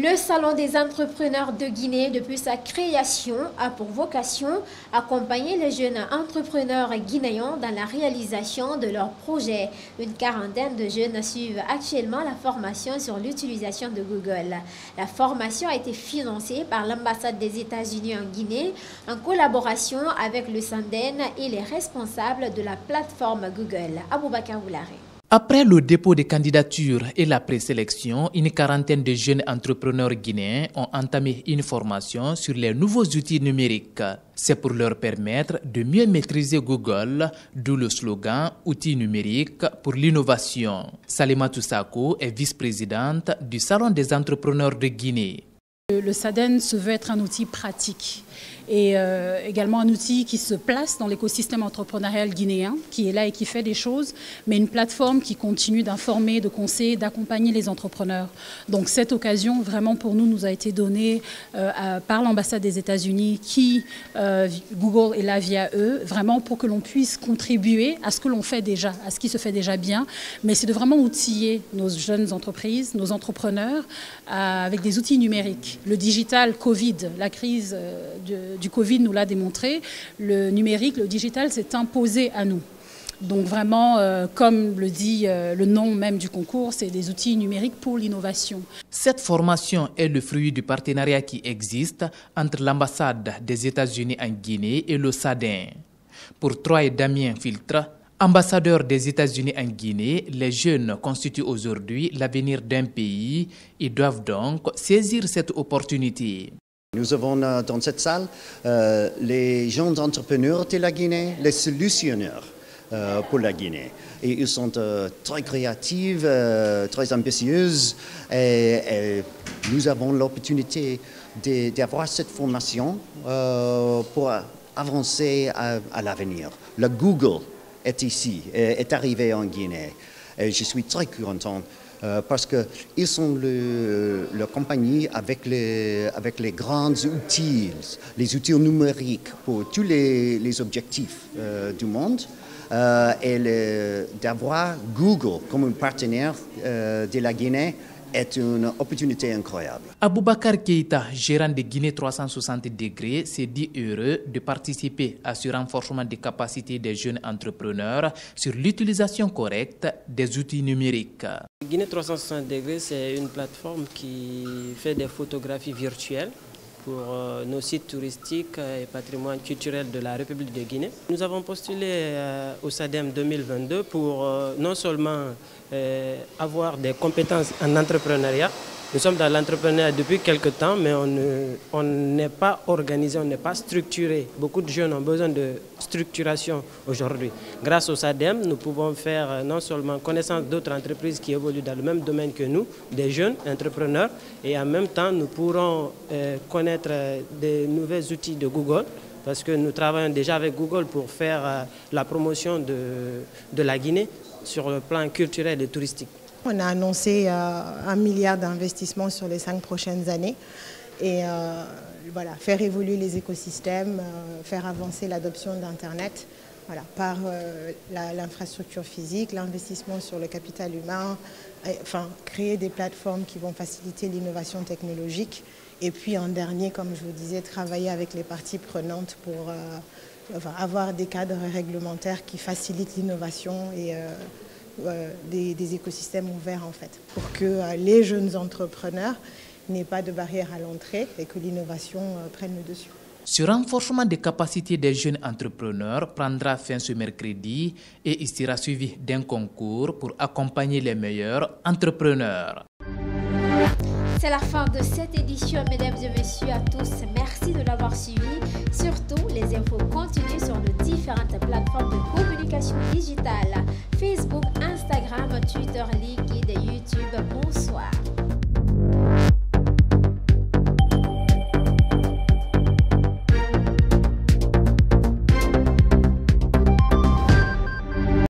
Le Salon des entrepreneurs de Guinée, depuis sa création, a pour vocation d'accompagner les jeunes entrepreneurs guinéens dans la réalisation de leurs projets. Une quarantaine de jeunes suivent actuellement la formation sur l'utilisation de Google. La formation a été financée par l'ambassade des États-Unis en Guinée en collaboration avec le SANDEN et les responsables de la plateforme Google. Aboubakar Oulare. Après le dépôt des candidatures et la présélection, une quarantaine de jeunes entrepreneurs guinéens ont entamé une formation sur les nouveaux outils numériques. C'est pour leur permettre de mieux maîtriser Google, d'où le slogan « Outils numériques pour l'innovation ». Salimatou Sako est vice-présidente du Salon des entrepreneurs de Guinée. Le SADEN se veut être un outil pratique et également un outil qui se place dans l'écosystème entrepreneurial guinéen, qui est là et qui fait des choses, mais une plateforme qui continue d'informer, de conseiller, d'accompagner les entrepreneurs. Donc cette occasion, vraiment pour nous a été donnée par l'ambassade des États-Unis qui, Google est là via eux, vraiment pour que l'on puisse contribuer à ce que l'on fait déjà, à ce qui se fait déjà bien, mais c'est de vraiment outiller nos jeunes entreprises, nos entrepreneurs avec des outils numériques. Le digital Covid, la crise du Covid nous l'a démontré, le numérique, le digital s'est imposé à nous. Donc vraiment, comme le dit le nom même du concours, c'est des outils numériques pour l'innovation. Cette formation est le fruit du partenariat qui existe entre l'ambassade des États-Unis en Guinée et le SADEN. Pour Troy et Damien Filtre, ambassadeurs des États-Unis en Guinée, les jeunes constituent aujourd'hui l'avenir d'un pays. Ils doivent donc saisir cette opportunité. Nous avons dans cette salle les jeunes entrepreneurs de la Guinée, les solutionneurs pour la Guinée. Et ils sont très créatifs, très ambitieux et nous avons l'opportunité d'avoir cette formation pour avancer à l'avenir. Le Google est ici, est arrivé en Guinée. Et je suis très content parce qu'ils sont la compagnie avec les grands outils, les outils numériques pour tous les objectifs du monde. Et d'avoir Google comme un partenaire de la Guinée est une opportunité incroyable. Aboubakar Keïta, gérant de Guinée 360 degrés, s'est dit heureux de participer à ce renforcement des capacités des jeunes entrepreneurs sur l'utilisation correcte des outils numériques. Guinée 360 degrés, c'est une plateforme qui fait des photographies virtuelles pour nos sites touristiques et patrimoine culturel de la République de Guinée. Nous avons postulé au SADEM 2022 pour non seulement avoir des compétences en entrepreneuriat. Nous sommes dans l'entrepreneuriat depuis quelques temps, mais on n'est pas organisé, on n'est pas structuré. Beaucoup de jeunes ont besoin de structuration aujourd'hui. Grâce au SADEM, nous pouvons faire non seulement connaissance d'autres entreprises qui évoluent dans le même domaine que nous, des jeunes entrepreneurs, et en même temps, nous pourrons connaître des nouveaux outils de Google, parce que nous travaillons déjà avec Google pour faire la promotion de la Guinée sur le plan culturel et touristique. On a annoncé 1 milliard d'investissements sur les 5 prochaines années et voilà, faire évoluer les écosystèmes, faire avancer l'adoption d'Internet par l'infrastructure physique, l'investissement sur le capital humain, enfin, créer des plateformes qui vont faciliter l'innovation technologique et puis en dernier, comme je vous disais, travailler avec les parties prenantes pour avoir des cadres réglementaires qui facilitent l'innovation et des écosystèmes ouverts en fait, pour que les jeunes entrepreneurs n'aient pas de barrière à l'entrée et que l'innovation prenne le dessus. Ce renforcement des capacités des jeunes entrepreneurs prendra fin ce mercredi et il sera suivi d'un concours pour accompagner les meilleurs entrepreneurs. C'est la fin de cette édition, mesdames et messieurs, à tous. Merci de l'avoir suivi. Surtout, les infos continuent sur nos différentes plateformes de communication digitale. Facebook, Instagram, Twitter, LinkedIn et YouTube. Bonsoir.